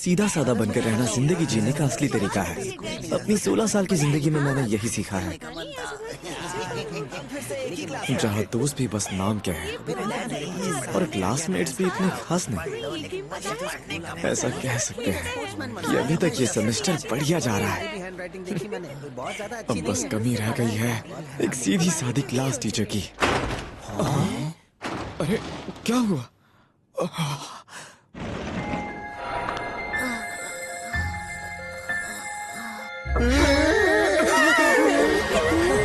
सीधा साधा बनकर रहना जिंदगी जीने का असली तरीका है। अपनी 16 साल की जिंदगी में मैंने यही सीखा है, जहाँ दोस्त भी बस नाम के हैं और क्लासमेट्स भी इतने खास नहीं। ऐसा कह सकते हैं कि अभी तक ये सेमेस्टर बढ़िया जा रहा है। अब बस कमी रह गई है एक सीधी सादी क्लास टीचर की। अरे क्या हुआ?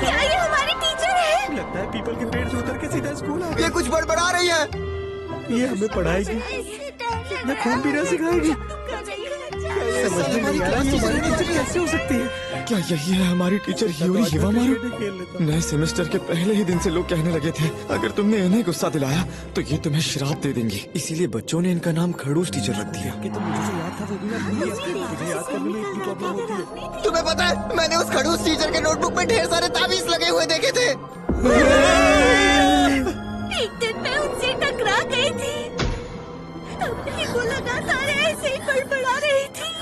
क्या ये हमारी टीचर है? लगता है पीपल के पेड़ से उतर के सीधा स्कूल आ गया। ये कुछ बड़बड़ा रही है। ये हमें पढ़ाएगी, ये खून पीना सिखाएगी। समझ में नहीं आ रहा ये हमारी टीचर कैसे हो सकती है। क्या यही है हमारी टीचर हियोरी हिवामारू? नए सेमेस्टर के पहले ही दिन से लोग कहने लगे थे अगर तुमने इन्हें गुस्सा दिलाया तो ये तुम्हें श्राप दे देंगी। इसीलिए बच्चों ने इनका नाम खड़ूस टीचर रख दिया। कि तुम मुझे जो याद था वो भी मैं भूल गया। मुझे याद करने में इतनी प्रॉब्लम होती है। तुम्हें पता है मैंने उस खड़ूस टीचर के नोटबुक में ढेर सारे ताबीज लगे हुए देखे थे। एक दिन मैं उनसे टकरा गई थी, तब मेरे को लगा सारे ऐसे ही बड़बड़ा रही थी।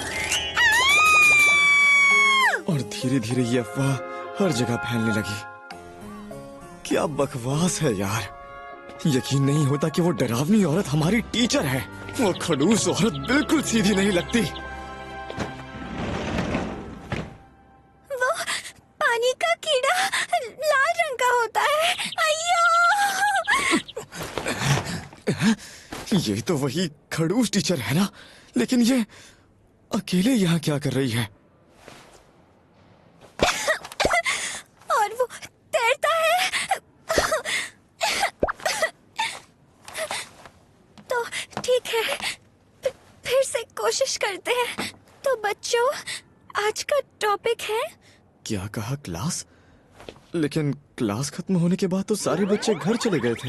और धीरे धीरे ये अफवाह हर जगह फैलने लगी। क्या बकवास है यार, यकीन नहीं होता कि वो डरावनी औरत हमारी टीचर है। वो खड़ूस औरत बिल्कुल सीधी नहीं लगती। वो पानी का कीड़ा लाल रंग का होता है। अय्यो! ये तो वही खड़ूस टीचर है ना, लेकिन ये अकेले यहाँ क्या कर रही है? और वो तैरता है। तो ठीक है, फिर से कोशिश करते हैं। तो बच्चों, आज का टॉपिक है। क्या कहा? क्लास? लेकिन क्लास खत्म होने के बाद तो सारे बच्चे घर चले गए थे।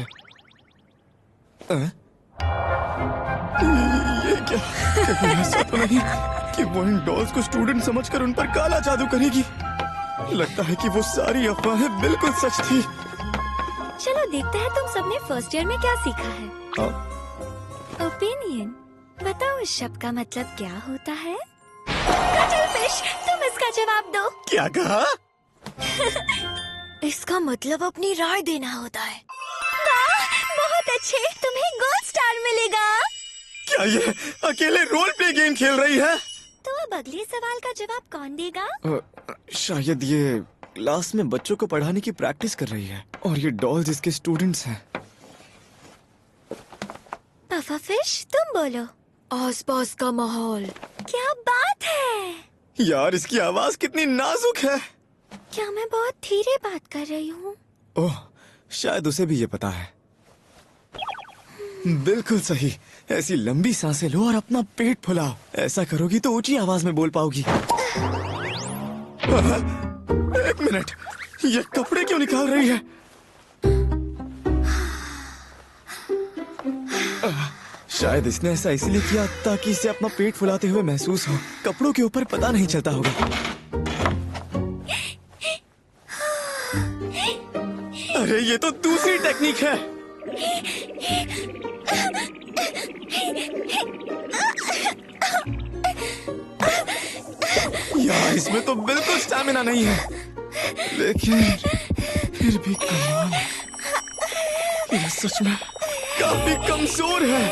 ये क्या? कहीं ऐसा तो नहीं कि वो इन डॉल्स को स्टूडेंट समझकर उन पर काला जादू करेगी? लगता है कि वो सारी अफवाहें बिल्कुल सच थी। चलो देखते हैं तुम सबने फर्स्ट ईयर में क्या सीखा है। ओपिनियन। बताओ इस शब्द का मतलब क्या होता है? कटलफिश, तुम इसका जवाब दो। क्या कहा? इसका मतलब अपनी राय देना होता है। वाह, बहुत अच्छे, तुम्हें गोल्ड स्टार मिलेगा। क्या ये अकेले रोल प्ले गेम खेल रही है? तो अब अगले सवाल का जवाब कौन देगा? शायद ये क्लास में बच्चों को पढ़ाने की प्रैक्टिस कर रही है और ये डॉल्स इसके स्टूडेंट्स हैं। पफाफिश, तुम बोलो। आसपास का माहौल। क्या बात है। यार इसकी आवाज कितनी नाजुक है। क्या मैं बहुत धीरे बात कर रही हूँ? ओह, शायद उसे भी ये पता है। बिल्कुल सही। ऐसी लंबी सांसें लो और अपना पेट फुलाओ। ऐसा करोगी तो ऊंची आवाज में बोल पाओगी। एक मिनट, ये कपड़े क्यों निकाल रही है? शायद इसने ऐसा इसलिए किया ताकि इसे अपना पेट फुलाते हुए महसूस हो। कपड़ों के ऊपर पता नहीं चलता होगा। अरे ये तो दूसरी टेक्निक है। यार इसमें तो बिल्कुल स्टैमिना नहीं है, लेकिन फिर भी कमाल है। ये सच में काफी कमजोर है।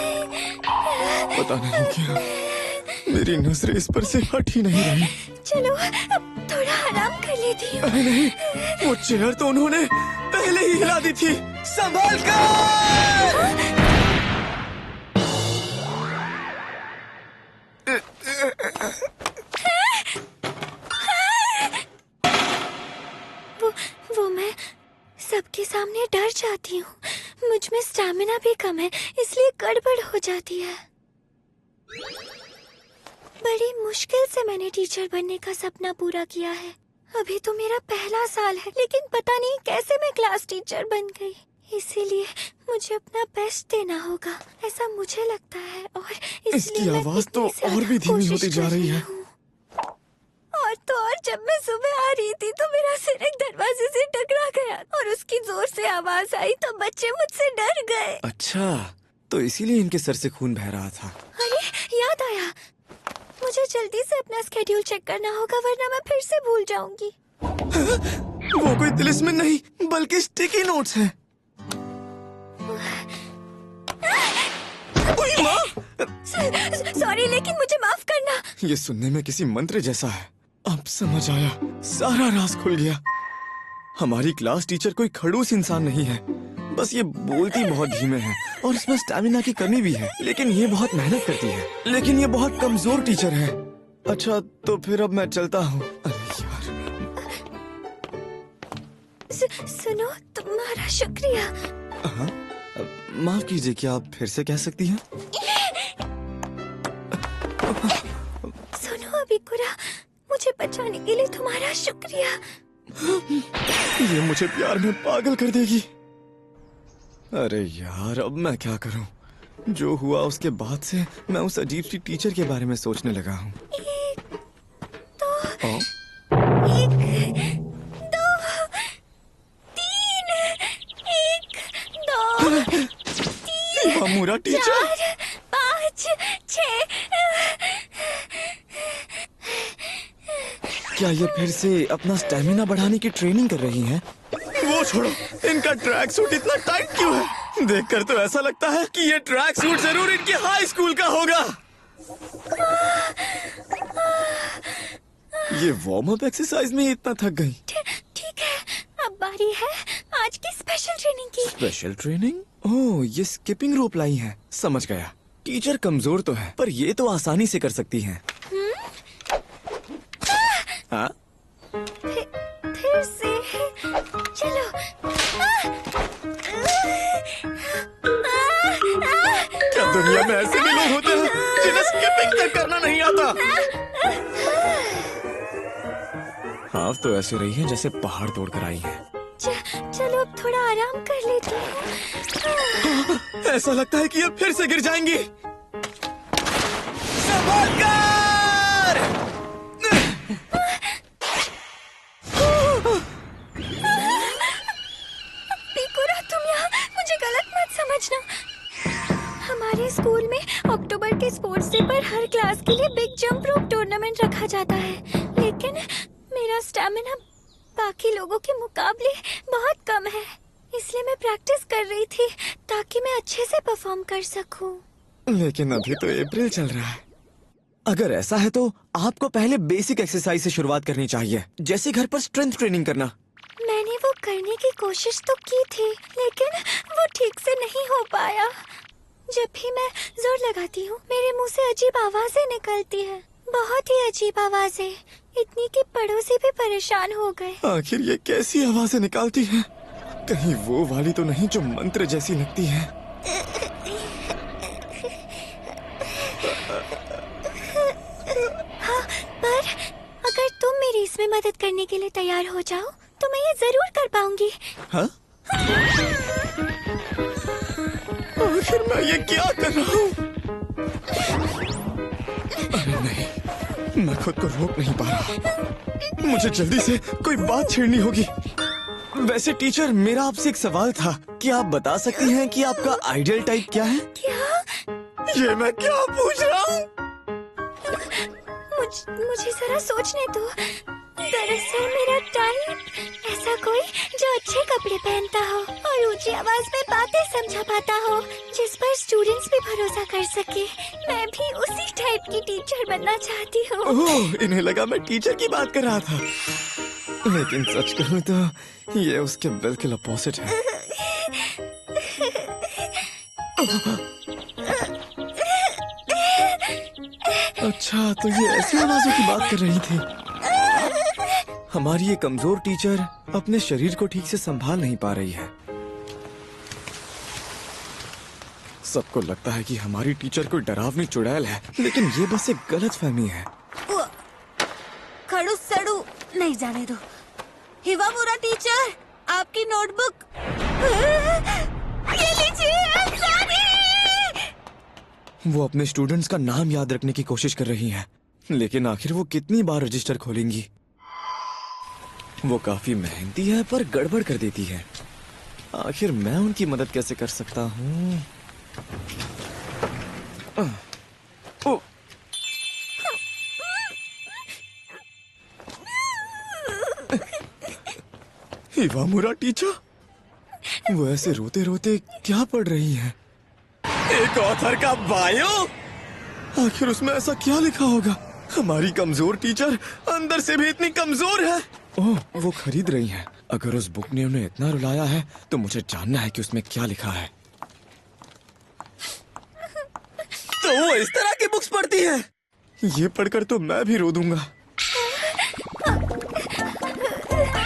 पता नहीं क्यों मेरी नजरें इस पर से हट ही नहीं रही। चलो अब थोड़ा आराम कर लेती हूँ। अरे नहीं, वो चेयर तो उन्होंने पहले ही हिला दी थी। संभाल कर! वो मैं सबके सामने डर जाती हूँ। मुझ में स्टैमिना भी कम है, इसलिए गड़बड़ हो जाती है। बड़ी मुश्किल से मैंने टीचर बनने का सपना पूरा किया है। अभी तो मेरा पहला साल है, लेकिन पता नहीं कैसे मैं क्लास टीचर बन गई। इसीलिए मुझे अपना बेस्ट देना होगा, ऐसा मुझे लगता है। और इसकी आवाज तो और भी धीमी होती जा रही है। और जब मैं सुबह आ रही थी तो मेरा सिर एक दरवाजे से टकरा गया और उसकी जोर से आवाज आई तो बच्चे मुझसे डर गए। अच्छा, तो इसीलिए इनके सर से खून बह रहा था। अरे याद आया, मुझे जल्दी से अपना स्केड्यूल चेक करना होगा वरना मैं फिर से भूल जाऊंगी। वो कोई तिलिस्मिन नहीं बल्कि स्टिकी नोट्स हैं। ओए माँ! सॉरी लेकिन मुझे माफ करना। ये सुनने में किसी मंत्र जैसा है। अब समझ आया, सारा राज खुल गया। हमारी क्लास टीचर कोई खड़ूस इंसान नहीं है, बस ये बोलती बहुत धीमे है और इसमें स्टैमिना की कमी भी है। लेकिन ये बहुत मेहनत करती है। लेकिन ये बहुत कमजोर टीचर है। अच्छा तो फिर अब मैं चलता हूँ। अरे यार। सुनो, तुम्हारा शुक्रिया। हाँ, माफ कीजिए, क्या आप फिर से कह सकती हैं? सुनो अबिकुरा, मुझे बचाने के लिए तुम्हारा शुक्रिया। ये मुझे प्यार में पागल कर देगी। अरे यार, अब मैं क्या करूं? जो हुआ उसके बाद से मैं उस अजीब सी टीचर के बारे में सोचने लगा हूँ। अमूरा टीचर 4, 5, 6। क्या ये फिर से अपना स्टेमिना बढ़ाने की ट्रेनिंग कर रही हैं? वो छोड़ो, इनका ट्रैक सूट इतना टाइट क्यों है? देखकर तो ऐसा लगता है कि ये ट्रैक सूट जरूर इनके हाई स्कूल का होगा। ये वार्म अप एक्सरसाइज में इतना थक गई। ठीक है, अब बारी है आज की स्पेशल ट्रेनिंग की। Special training? ओह, ये स्किपिंग रोप लाई है। समझ गया। टीचर कमजोर तो है पर ये तो आसानी से कर सकती हैं। हाँ? फिर से चलो। क्या दुनिया में ऐसे भी लोग होते हैं जिन्हें स्किपिंग तक करना नहीं आता? आप तो ऐसे रही हैं जैसे पहाड़ तोड़कर आई हैं। चलो अब थोड़ा आराम कर लेती हूँ। ऐसा लगता है कि अब फिर से गिर जाएंगी। संभल कर! बिकुरा, तुम यहाँ मुझे गलत मत समझना। हमारे स्कूल में अक्टूबर के स्पोर्ट्स डे पर हर क्लास के लिए बिग जंप रोप टूर्नामेंट रखा जाता है, लेकिन मेरा स्टैमिना बाकी लोगों के मुकाबले बहुत कम है, इसलिए मैं प्रैक्टिस कर रही थी ताकि मैं अच्छे से परफॉर्म कर सकूं। लेकिन अभी तो अप्रैल चल रहा है। अगर ऐसा है तो आपको पहले बेसिक एक्सरसाइज से शुरुआत करनी चाहिए, जैसे घर पर स्ट्रेंथ ट्रेनिंग करना। मैंने वो करने की कोशिश तो की थी, लेकिन वो ठीक से नहीं हो पाया। जब भी मैं जोर लगाती हूँ मेरे मुंह से अजीब आवाजें निकलती हैं, बहुत ही अजीब आवाजें, इतनी कि पड़ोसी भी परेशान हो गए। आखिर ये कैसी आवाजें निकालती हैं? कहीं वो वाली तो नहीं जो मंत्र जैसी लगती है? हाँ, पर अगर तुम मेरी इसमें मदद करने के लिए तैयार हो जाओ तो मैं ये जरूर कर पाऊंगी। हाँ? आखिर मैं ये क्या कर रहा हूँ? अरे नहीं, मैं खुद को रोक नहीं पा रहा। मुझे जल्दी से कोई बात छेड़नी होगी। वैसे टीचर, मेरा आपसे एक सवाल था। क्या आप बता सकती हैं कि आपका आइडियल टाइप क्या है? क्या? ये मैं क्या पूछ रहा हूँ? मुझे जरा सोचने दो। दरअसल मेरा टाइप ऐसा कोई जो अच्छे कपड़े पहनता हो और ऊंची आवाज में बातें समझा पाता हो, जिस पर स्टूडेंट्स भी भरोसा कर सके। मैं भी उसी टाइप की टीचर बनना चाहती हूँ। ओह, इन्हें लगा मैं टीचर की बात कर रहा था, लेकिन सच कहूँ तो ये उसके बिल्कुल अपोजिट है। अच्छा, तो ये ऐसी आवाजों की बात कर रही थी। हमारी ये कमजोर टीचर अपने शरीर को ठीक से संभाल नहीं पा रही है। सबको लगता है कि हमारी टीचर कोई डरावनी चुड़ैल है, लेकिन ये बस एक गलतफहमी है। खड़ू सड़ू नहीं जाने दो। हिवामुरा टीचर, आपकी नोटबुक। ये लीजिए। वो अपने स्टूडेंट्स का नाम याद रखने की कोशिश कर रही हैं, लेकिन आखिर वो कितनी बार रजिस्टर खोलेंगी? वो काफी मेहनती है पर गड़बड़ कर देती है। आखिर मैं उनकी मदद कैसे कर सकता हूँ? इवामुरा टीचर, वो ऐसे रोते रोते क्या पढ़ रही हैं? एक ऑथर का बायो? आखिर उसमें ऐसा क्या लिखा होगा? हमारी कमजोर टीचर अंदर से भी इतनी कमजोर है। ओह, वो खरीद रही हैं। अगर उस बुक ने उन्हें इतना रुलाया है तो मुझे जानना है कि उसमें क्या लिखा है। तो वो इस तरह की बुक्स पढ़ती है। ये पढ़कर तो मैं भी रो दूंगा।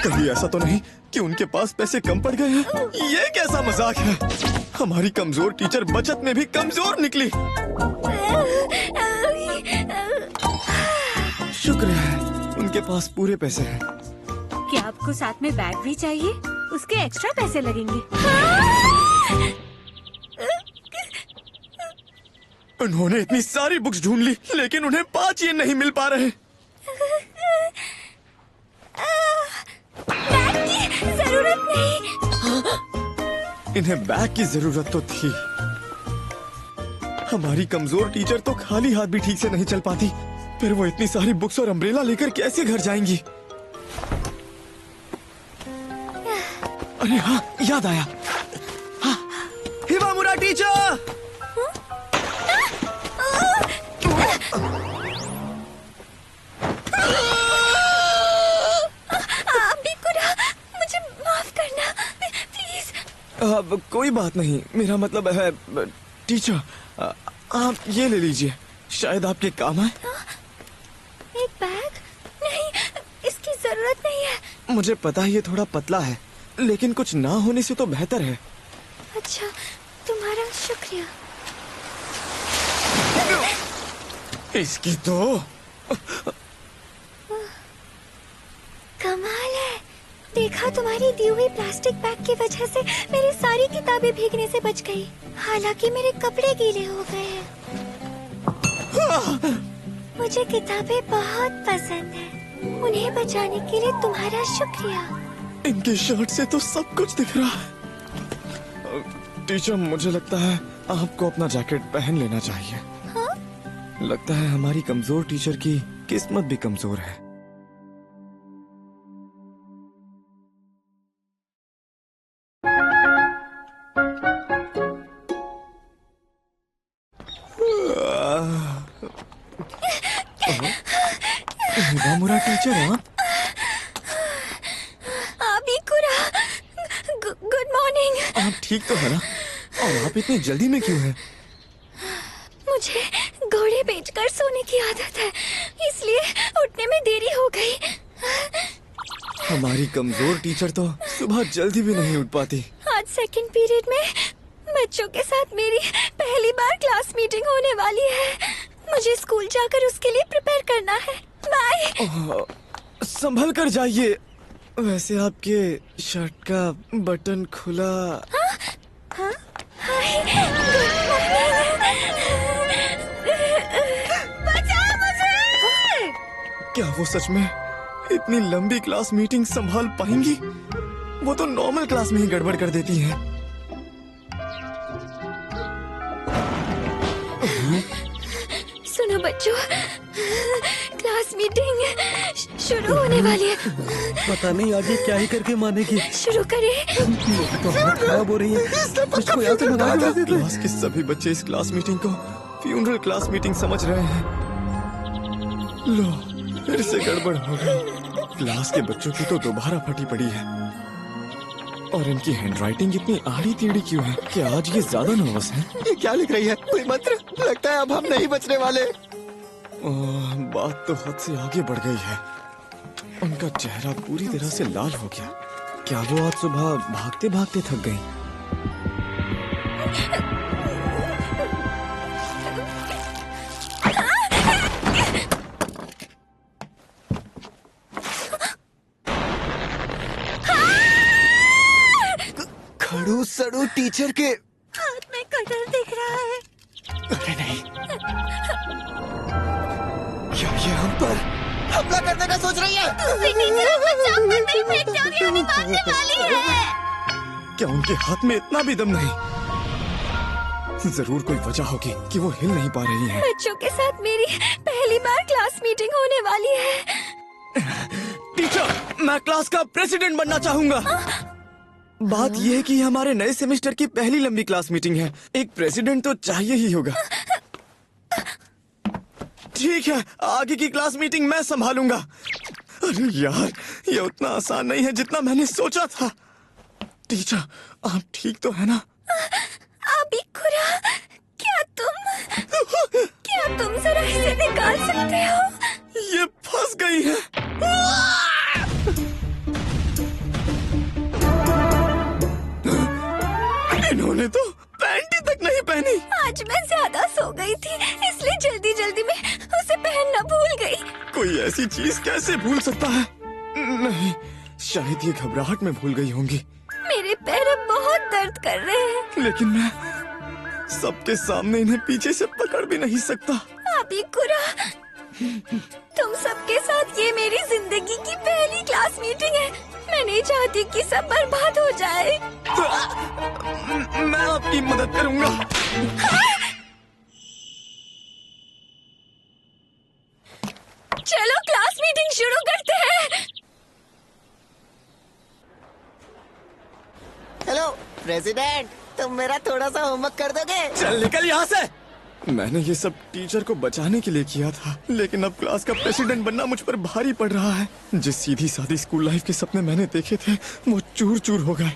कभी ऐसा तो नहीं कि उनके पास पैसे कम पड़ गए हैं? ये कैसा मजाक है? हमारी कमजोर टीचर बचत में भी कमजोर निकली। शुक्र है उनके पास पूरे पैसे हैं। क्या आपको साथ में बैग भी चाहिए? उसके एक्स्ट्रा पैसे लगेंगे। उन्होंने इतनी सारी बुक्स ढूंढ ली लेकिन उन्हें 5 ये नहीं मिल पा रहे। बैग की जरूरत नहीं। इन्हें बैग की जरूरत तो थी। हमारी कमजोर टीचर तो खाली हाथ भी ठीक से नहीं चल पाती, फिर वो इतनी सारी बुक्स और अम्ब्रेला लेकर कैसे घर जाएंगी? अरे हाँ, याद आया। हाँ, हिवामुरा टीचर! मुझे माफ करना प्लीज। अब कोई बात नहीं, मेरा मतलब है टीचर, आप ये ले लीजिए, शायद आपके काम आए। एक बैग? नहीं, इसकी जरूरत नहीं है। मुझे पता है ये थोड़ा पतला है, लेकिन कुछ ना होने से तो बेहतर है। अच्छा, तुम्हारा शुक्रिया। इसकी तो कमाल है। देखा, तुम्हारी दी हुई प्लास्टिक बैग की वजह से मेरी सारी किताबें भीगने से बच गई। हालांकि मेरे कपड़े गीले हो गए हैं। मुझे किताबें बहुत पसंद हैं। उन्हें बचाने के लिए तुम्हारा शुक्रिया। इनकी शर्ट से तो सब कुछ दिख रहा है। टीचर, मुझे लगता है आपको अपना जैकेट पहन लेना चाहिए। हाँ? लगता है हमारी कमजोर टीचर की किस्मत भी कमजोर है। हिवामुरा टीचर, आप गुड मॉर्निंग। आप ठीक तो है ना? और आप इतनी जल्दी में क्यों हैं? मुझे घोड़े बेचकर सोने की आदत है, इसलिए उठने में देरी हो गई। हमारी कमजोर टीचर तो सुबह जल्दी भी नहीं उठ पाती। आज सेकंड पीरियड में बच्चों के साथ मेरी पहली बार क्लास मीटिंग होने वाली है। मुझे स्कूल जाकर उसके लिए प्रिपेयर करना है। बाय। संभल कर जाइए। वैसे आपके शर्ट का बटन खुला। हाँ? हाय, गुड मॉर्निंग। बचाओ मुझे। क्या वो सच में इतनी लंबी क्लास मीटिंग संभाल पाएंगी? वो तो नॉर्मल क्लास में ही गड़बड़ कर देती हैं। सुनो बच्चों, क्लास मीटिंग शुरू होने वाली है। पता नहीं आगे क्या ही करके मानेगी। शुरू करें। तो हालत खराब हो रही है। इसको यहाँ से भगा देते थे। क्लास के सभी बच्चे इस क्लास मीटिंग को फ्यूनरल क्लास मीटिंग समझ रहे हैं। लो, फिर से गड़बड़ हो गई। क्लास के बच्चों की तो दोबारा फटी पड़ी है। और इनकी हैंडराइटिंग इतनी आड़ी टेढ़ी क्यों है? क्या आज ये ज्यादा नर्वस है? ये क्या लिख रही है? कोई मंत्र? लगता है अब हम नहीं बचने वाले। बात तो हद से आगे बढ़ गई है। उनका चेहरा पूरी तरह से लाल हो गया। क्या वो आज सुबह भागते भागते थक गई? खड़ू सड़ू टीचर के हाथ में कटर दिख रहा है। अरे नहीं, क्या ये हम पर हमला करने का सोच रही है? क्या उनके हाथ में इतना भी दम नहीं? जरूर कोई वजह होगी कि वो हिल नहीं पा रही हैं। बच्चों के साथ मेरी पहली बार क्लास मीटिंग होने वाली है। टीचर, मैं क्लास का प्रेसिडेंट बनना चाहूंगा। बात यह है कि हमारे नए सेमेस्टर की पहली लंबी क्लास मीटिंग है। एक प्रेसिडेंट तो चाहिए ही होगा। ठीक है, आगे की क्लास मीटिंग मैं संभालूंगा। अरे यार, ये उतना आसान नहीं है जितना मैंने सोचा था। टीचर, आप ठीक तो है ना? अबिकुरा, क्या तुम जरा इसे निकाल सकते हो? ये फंस गई है। इन्होंने तो पैंट ही तक नहीं पहनी। आज मैं ज्यादा सो गई थी, इसलिए जल्दी जल्दी में उसे पहनना भूल गई। कोई ऐसी चीज कैसे भूल सकता है? नहीं, शायद ये घबराहट में भूल गई होंगी। मेरे पैर अब बहुत दर्द कर रहे हैं। लेकिन मैं सबके सामने इन्हें पीछे से पकड़ भी नहीं सकता। अबिकुरा, तुम सबके साथ ये मेरी जिंदगी की पहली क्लास मीटिंग है। मैं नहीं चाहती कि सब बर्बाद हो जाए। मैं आपकी मदद करूंगा। चलो क्लास मीटिंग शुरू करते हैं। हेलो प्रेसिडेंट, तुम मेरा थोड़ा सा होमवर्क कर दोगे? चल निकल यहाँ से। मैंने ये सब टीचर को बचाने के लिए किया था, लेकिन अब क्लास का प्रेसिडेंट बनना मुझ पर भारी पड़ रहा है। जिस सीधी सादी स्कूल लाइफ के सपने मैंने देखे थे, वो चूर चूर हो गए।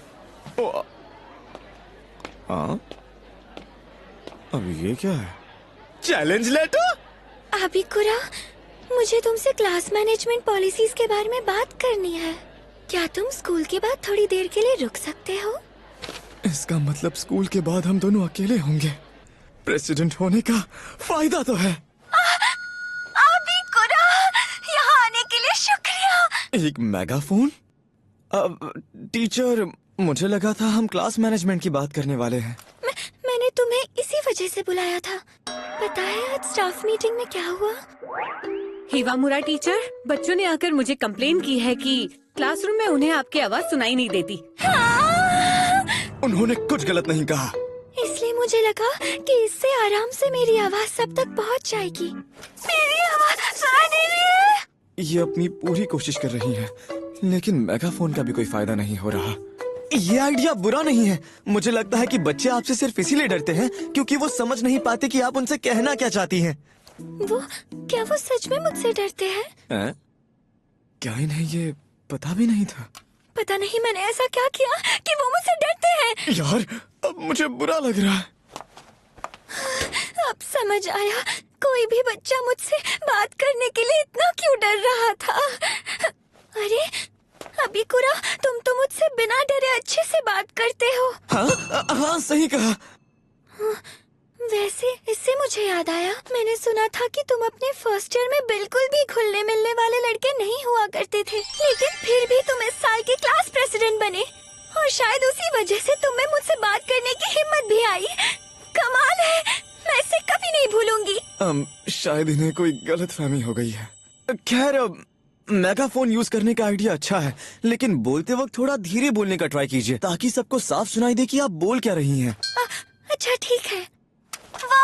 हाँ, अब ये क्या है? Challenge letter? अबिकुरा, मुझे तुमसे क्लास मैनेजमेंट पॉलिसीज के बारे में बात करनी है। क्या तुम स्कूल के बाद थोड़ी देर के लिए रुक सकते हो? इसका मतलब स्कूल के बाद हम दोनों अकेले होंगे। प्रेसिडेंट होने का फायदा तो है। अबिकुरा, यहाँ आने के लिए शुक्रिया। एक मेगाफोन? टीचर, मुझे लगा था हम क्लास मैनेजमेंट की बात करने वाले हैं। मैंने तुम्हें इसी वजह से बुलाया था। पता है आज स्टाफ मीटिंग में क्या हुआ? हिवामुरा टीचर, बच्चों ने आकर मुझे कंप्लेन की है कि क्लासरूम में उन्हें आपकी आवाज सुनाई नहीं देती। उन्होंने कुछ गलत नहीं कहा। इसलिए मुझे लगा कि इससे आराम से मेरी आवाज सब तक पहुंच जाएगी। मेरी आवाज सुनाई दे रही है। ये अपनी पूरी कोशिश कर रही है, लेकिन मेगाफोन का भी कोई फायदा नहीं हो रहा। ये आइडिया बुरा नहीं है। मुझे लगता है कि बच्चे आपसे सिर्फ इसीलिए डरते हैं क्योंकि वो समझ नहीं पाते कि आप उनसे कहना क्या चाहती हैं। क्या वो सच में मुझसे डरते हैं? क्या इन्हें ये पता भी नहीं था? पता नहीं मैंने ऐसा क्या किया कि वो मुझसे डरते हैं। यार, अब मुझे बुरा लग रहा है। अब समझ आया, कोई भी बच्चा मुझसे बात करने के लिए इतना क्यों डर रहा था। अरे अबिकुरा, तुम तो मुझसे बिना डरे अच्छे से बात करते हो। हाँ, सही कहा। वैसे इससे मुझे याद आया, मैंने सुना था कि तुम अपने फर्स्ट ईयर में बिल्कुल भी घुलने मिलने वाले लड़के नहीं हुआ करते थे, लेकिन फिर भी तुम इस साल के क्लास प्रेसिडेंट बने और शायद उसी वजह से तुम्हें मुझसे बात करने की हिम्मत भी आई। कमाल है, मैं इसे कभी नहीं भूलूंगी। शायद इन्हें कोई गलतफहमी हो गई है। खैर, मेगाफोन यूज करने का आइडिया अच्छा है, लेकिन बोलते वक्त थोड़ा धीरे बोलने का ट्राई कीजिए ताकि सबको साफ सुनाई दे कि आप बोल क्या रही हैं। अच्छा ठीक है। वो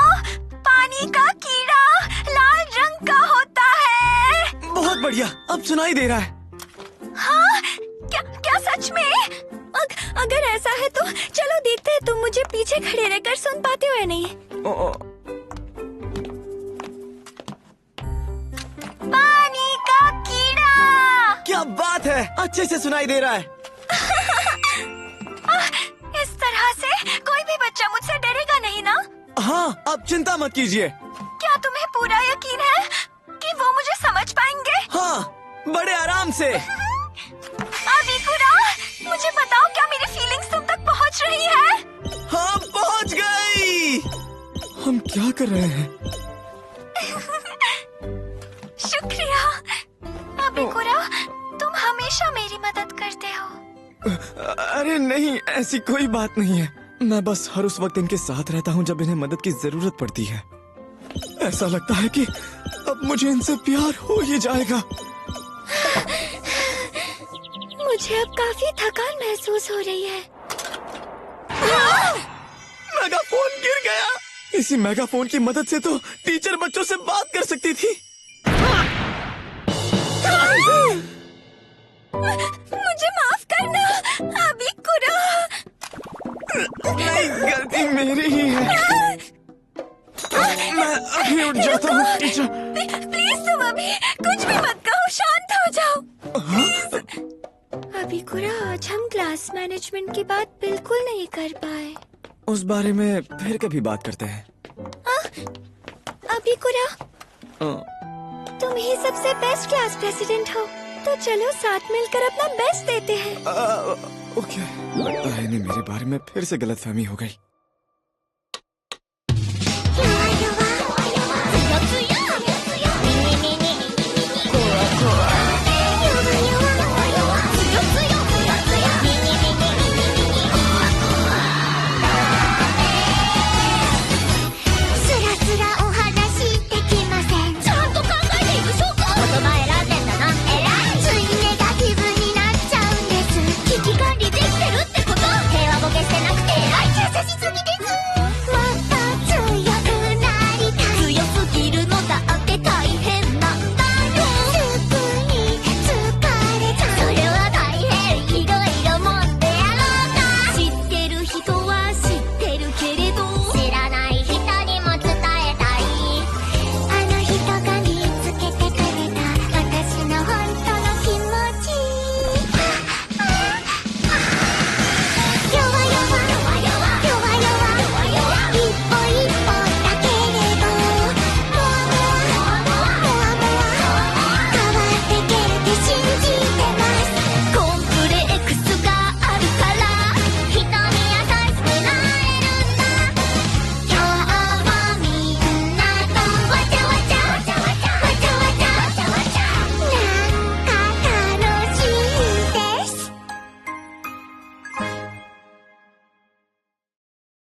पानी का कीड़ा लाल रंग का होता है। बहुत बढ़िया, अब सुनाई दे रहा है। हाँ, क्या सच में? अगर ऐसा है तो चलो देखते हैं तुम मुझे पीछे खड़े रहकर सुन पाते हो या नहीं। पानी का कीड़ा। क्या बात है, अच्छे से सुनाई दे रहा है। इस तरह से कोई भी बच्चा मुझसे डरेगा नहीं ना? हाँ, अब चिंता मत कीजिए। क्या तुम्हें पूरा यकीन है कि वो मुझे समझ पाएंगे? हाँ, बड़े आराम से। अबिकुरा, मुझे बताओ क्या मेरी फीलिंग्स तुम तक पहुंच रही है? हाँ, पहुंच गई। हम क्या कर रहे हैं? शुक्रिया अबिकुरा, तुम हमेशा मेरी मदद करते हो। अरे नहीं, ऐसी कोई बात नहीं है। मैं बस हर उस वक्त इनके साथ रहता हूँ जब इन्हें मदद की जरूरत पड़ती है। ऐसा लगता है कि अब मुझे इनसे प्यार हो ही जाएगा। मुझे अब काफी थकान महसूस हो रही है। मेगाफोन गिर गया। इसी मेगाफोन की मदद से तो टीचर बच्चों से बात कर सकती थी। मेरी ही है। मैं अभी उठ जाता हूँ टीचर। प्लीज तुम अभी कुछ भी मत कहो, शांत हो जाओ। अभी कुरा, आज हम क्लास मैनेजमेंट की बात बिल्कुल नहीं कर पाए। उस बारे में फिर कभी बात करते हैं। अभी कुरा, अ, तुम ही सबसे बेस्ट क्लास प्रेसिडेंट हो, तो चलो साथ मिलकर अपना बेस्ट देते हैं। ओके, लगता है इन्हें मेरे बारे में फिर से गलतफहमी हो गई।